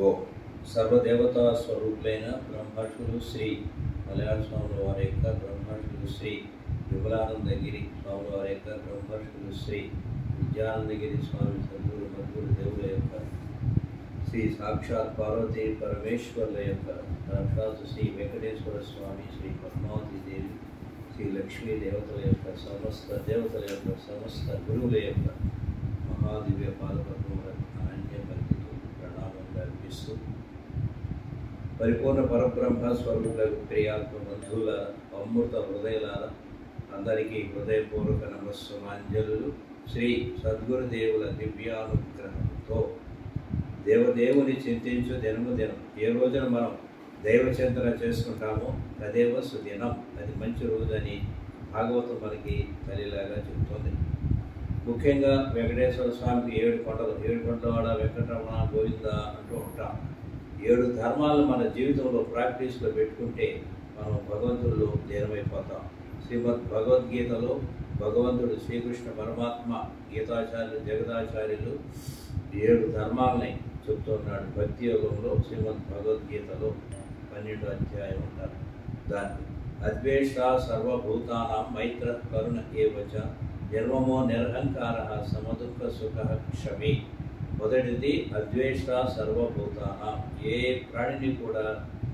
ఓ సర్వదేవతా స్వరూపులైన బ్రహ్మర్షులు శ్రీ మలయాళ స్వాముల వారి యొక్క బ్రహ్మర్షులు శ్రీ విమలానందగిరి స్వాముల వారి యొక్క బ్రహ్మర్షులు శ్రీ విద్యానందగిరి స్వామి సద్గురు మద్గురు దేవుల యొక్క శ్రీ సాక్షాత్ పార్వతీ పరమేశ్వరుల యొక్క సాక్షాత్ శ్రీ వెంకటేశ్వర స్వామి శ్రీ పద్మావతి దేవి శ్రీ లక్ష్మీ దేవతల యొక్క సమస్త దేవతల యొక్క సమస్త గురువుల యొక్క మహాదివ్య పాదపద్మములకు అనంత భక్తితో ప్రణామంగా అర్పిస్తూ పరిపూర్ణ పరబ్రహ్మ స్వరూపులకు ప్రియాత్మ బంధువుల అమృత హృదయాల అందరికీ హృదయపూర్వక నమస్సుమాంజలు. శ్రీ సద్గురుదేవుల దివ్యానుగ్రహంతో దేవదేవుని చింతించు దినము దినం. ఏ రోజున మనం దైవ చింతన చేసుకుంటామో తదేవ సుదినం, అది మంచి రోజు అని భాగవతం మనకి తల్లిలాగా చెబుతుంది. ముఖ్యంగా వెంకటేశ్వర స్వామికి 7 కొండలు, 7 కొండలవాడ వెంకటరమణ గోవింద అంటూ ఉంటాం. 7 ధర్మాలను మన జీవితంలో ప్రాక్టీస్లో పెట్టుకుంటే మనం భగవంతుడిలో లీనమైపోతాం. శ్రీమద్ భగవద్గీతలో భగవంతుడు శ్రీకృష్ణ పరమాత్మ గీతాచార్యులు జగదాచార్యులు 7 ధర్మాలని చెప్తున్నాడు. భక్తి యోగంలో శ్రీమద్ భగవద్గీతలో 12వ అధ్యాయం ఉంటారు. దాన్ని అద్వేష సర్వభూతానాం మైత్ర కరుణ ఏవచ నిర్మమో నిరహంకార సమదుఃఖ సుఖ క్షమి. మొదటిది అద్వేష సర్వభూతానాం, ఏ ప్రాణిని కూడా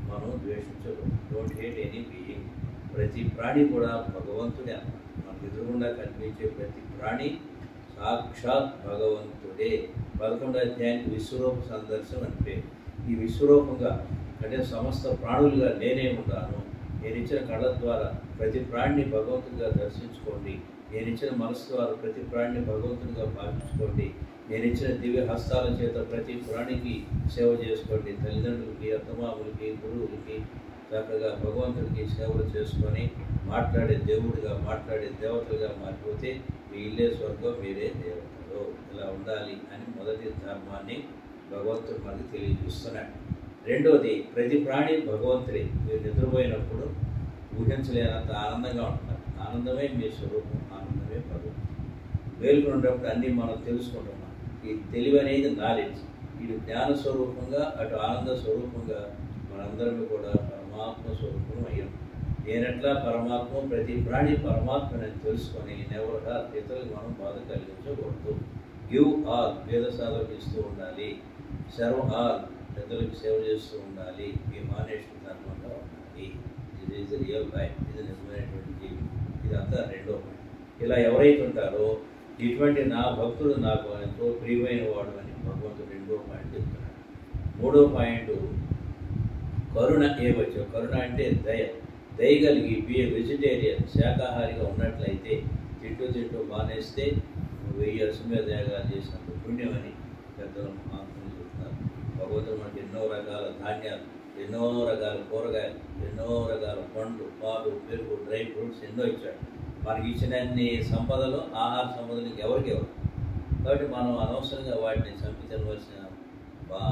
మనం ద్వేషించదు. Don't hate any being. ప్రతి ప్రాణి కూడా భగవంతుడే. మనకు ఎదురుగుండా కనిపించే ప్రతి ప్రాణి సాక్షాత్ భగవంతుడే. 11వ అధ్యాయానికి విశ్వరూప సందర్శనం అంటే ఈ విశ్వరూపంగా అంటే సమస్త ప్రాణులుగా నేనే ఉన్నాను. నేను ఇచ్చిన కళ్ళ ద్వారా ప్రతి ప్రాణిని భగవంతుడిగా దర్శించుకోండి. నేను ఇచ్చిన మనసు ద్వారా ప్రతి ప్రాణిని భగవంతుడిగా భావించుకోండి. నేను ఇచ్చిన దివ్య హస్తాల చేత ప్రతి ప్రాణికి సేవ చేసుకోండి. తల్లిదండ్రులకి, అత్తమామలకి, గురువులకి చక్కగా భగవంతుడికి సేవలు చేసుకొని మాట్లాడే దేవుడిగా, మాట్లాడే దేవతలుగా మారిపోతే మీ ఇల్లే స్వర్గం, మీరే దేవతలు. ఇలా ఉండాలి అని మొదటి ధర్మాన్ని భగవంతుడు మనకి తెలియజేస్తున్నాడు. రెండవది ప్రతి ప్రాణి భగవంతుడే. మీరు నిద్రపోయినప్పుడు ఊహించలేనంత ఆనందంగా ఉంటున్నారు. ఆనందమే మీ స్వరూపం, ఆనందమే భగవంతుడు. మేలుకున్నప్పుడు అన్నీ మనం తెలుసుకుంటున్నాం. ఈ తెలివి అనేది నాలెడ్జ్. ఇటు జ్ఞాన స్వరూపంగా, అటు ఆనంద స్వరూపంగా మనందరం కూడా పరమాత్మ స్వరూపం అయ్యాం. నేనెట్లా పరమాత్మ, ప్రతి ప్రాణి పరమాత్మని తెలుసుకొని నెవరుగా ఇతరులకు మనం బాధ కలిగించకూడదు. గివ్ ఆల్, వేద సాధనలు ఇస్తూ ఉండాలి. సర్వ్ ఆల్, పెద్దలకు సేవ చేస్తూ ఉండాలి. ఈ మానేష్ట ధర్మంగా ఉండాలి. ఇది ఈజ్ రియల్ లైఫ్, ఇది నిజమైనటువంటి జీవితం. ఇదంతా రెండో పాయింట్. ఇలా ఎవరైతే ఉంటారో ఇటువంటి నా భక్తుడు నాకు ఎంతో ప్రియమైన వాడు అని భగవంతుడు రెండో పాయింట్ చెప్తున్నాడు. మూడో పాయింట్ కరుణ ఏవచ్చు. కరుణ అంటే దయ. దయగలిగి బి ఏ వెజిటేరియన్, శాకాహారిగా ఉన్నట్లయితే తింటూ మానేస్తే 1000 అశ్వమేధయాగాలు చేసినంత పుణ్యం అని పెద్దలు మహాత్ములు చెప్తున్నారు. భగవంతుడు మనకి ఎన్నో రకాల ధాన్యాలు, ఎన్నో రకాల కూరగాయలు, ఎన్నో రకాల పండ్లు, పాలు, పెరుగు, డ్రై ఫ్రూట్స్ ఎన్నో ఇచ్చాడు. మనకి ఇచ్చినన్ని సంపదలు, ఆహార సంపదలు ఎవరికి ఎవరు. కాబట్టి మనం అనవసరంగా వాటిని చంపి తినవలసిన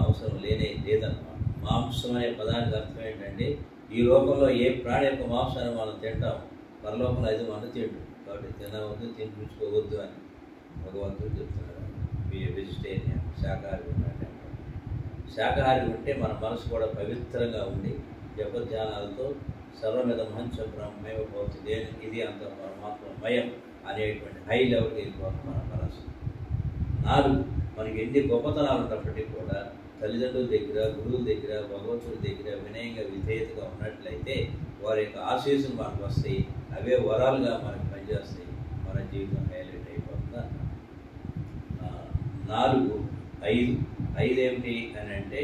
అవసరం లేదన్నమాట. మాంసం అనే పదానికి అర్థం ఏంటంటే ఈ లోకంలో ఏ ప్రాణి యొక్క మాంసాన్ని మనం తింటాము, పరలోకంలో అది మనం తింటాం. కాబట్టి తినవద్దు, తినిపించుకోవద్దు అని భగవంతుడు చెప్తున్నాడు. వెజిటేరియన్, శాకాహారి ఉన్నట్టు. శాకాహారి ఉంటే మన మనసు కూడా పవిత్రంగా ఉండి జపధ్యానాలతో సర్వమిద మంచ బ్రహ్మేవ భవతి, ఇది అంత పరమాత్మమయం అనేటువంటి హై లెవెల్కి వెళ్ళిపోతుంది మన మనసు. 4, మనకి ఎన్ని గొప్పతనాలు ఉన్నప్పటికీ కూడా తల్లిదండ్రుల దగ్గర, గురువుల దగ్గర, భగవంతుడి దగ్గర వినయంగా, విధేయతగా ఉన్నట్లయితే వారి యొక్క ఆశీస్సులు మనకు వస్తాయి. అవే వరాలుగా మనకు పనిచేస్తాయి. మన జీవితం హైలైట్ అయిపోతుంది అన్న. 4, 5 ఏమిటి అని అంటే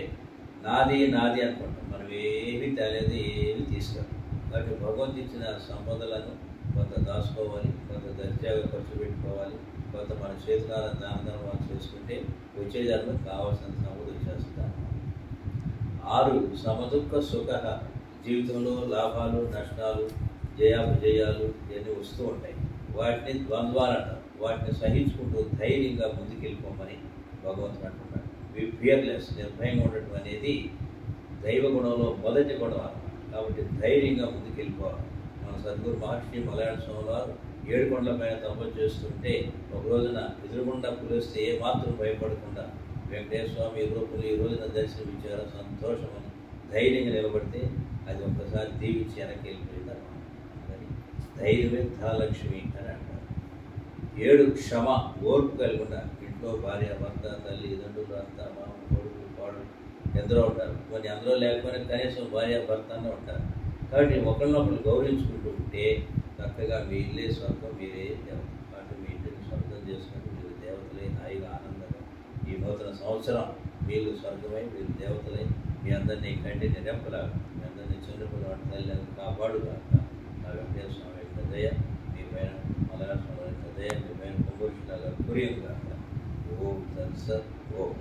నాది అనుకుంటాం. మనం ఏమీ తెలియదు, ఏమీ తీసుకెళ్ళాం. కాబట్టి భగవంతు ఇచ్చిన సంపదలను కొంత దాచుకోవాలి, కొంత దర్జాగా ఖర్చు పెట్టుకోవాలి, కొంత మన చేతులార దాన ధర్మాలు చేసుకుంటే వచ్చే జన్మకు కావాల్సిన సంపద వచ్చేస్తాను. 6, సమదుఃఖ సుఖ. జీవితంలో లాభాలు, నష్టాలు, జయాలు ఇవన్నీ వస్తూ ఉంటాయి. వాటిని ద్వంద్వాలు అంటారు. వాటిని సహించుకుంటూ ధైర్యంగా ముందుకెళ్ళిపోమని భగవంతుడు అంటున్నాడు. ఫియర్లెస్, నిర్భయంగా ఉండటం అనేది దైవ గుణంలో మొదటి గుణం అన్నమాట. కాబట్టి ధైర్యంగా ముందుకెళ్ళిపోవాలి. మన సద్గురు మహర్షి మలయాళ స్వామి వారు 7 కొండల పైన తపస్సు చేస్తుంటే ఒక రోజున ఎదురుగుండా పులిస్తే ఏమాత్రం భయపడకుండా వెంకటేశ్వర స్వామి రూపులు ఈ రోజున దర్శనమిచ్చారో సంతోషమని ధైర్యంగా నిలబడితే అది ఒక్కసారి దీవించి వెనక్కి వెళ్ళిపోయింది అన్నమాట. అది ధైర్యమే ధనలక్ష్మి అని అంటారు. 7 క్షమ, ఓర్పు కలిగి ఉండాలి. ఇంట్లో భార్య, భర్త, తల్లి, తండ్రులు, అత్త, మామ, కొడుకు, కోడలు ఎందరో ఉంటారు. కొన్ని అందరూ లేకపోయినా కనీసం భార్య, భర్త అన్న ఉంటారు. కాబట్టి ఒకరినొకరు గౌరవించుకుంటూ ఉంటే చక్కగా మీ ఇల్లే స్వర్గం, మీరే దేవత. కాబట్టి మీ ఇంటిని స్వర్గం చేసుకుంటూ మీరు దేవతలై హాయిగా ఆనందంగా ఈ నూతన సంవత్సరం వీళ్ళు స్వర్గమై వీళ్ళు దేవతలై మీ అందరినీ కంటిని రెప్పలాగా మీ అందరినీ చిన్నప్పుడు వాటి తల్లి కాపాడుగాక. ఆ వెంకటేశ్వర స్వామి యొక్క దయ మీ పైన, మలయాళ స్వామి యొక్క దయ మీ పైన కుంభోషిలాగా కురియం కాక. ఓం తత్సత్. ఓం